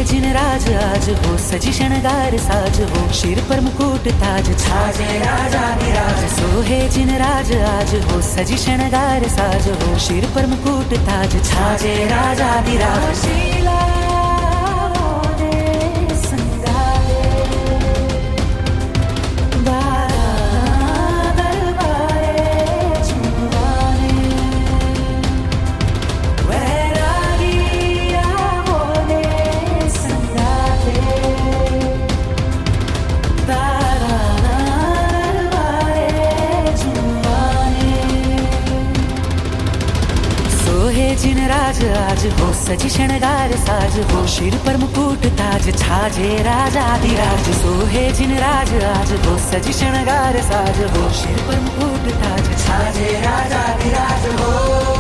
जिन राज आज हो, सजी शणगार साज हो, सिर पर मुकुट ताज छाजे राजा विराज। सोहे जिन राज आज हो, सजी शणगार साज हो, सिर पर मुकुट ताज छाजे राजा विराज। जिन राज आज हो, सजी शणगार साज हो, सिर पर मुकुट ताज छाजे राजा विराज। सोहे जिन राज आज हो, सजी शणगार साज हो, सिर पर मुकुट ताज छाजे राजा विराज हो।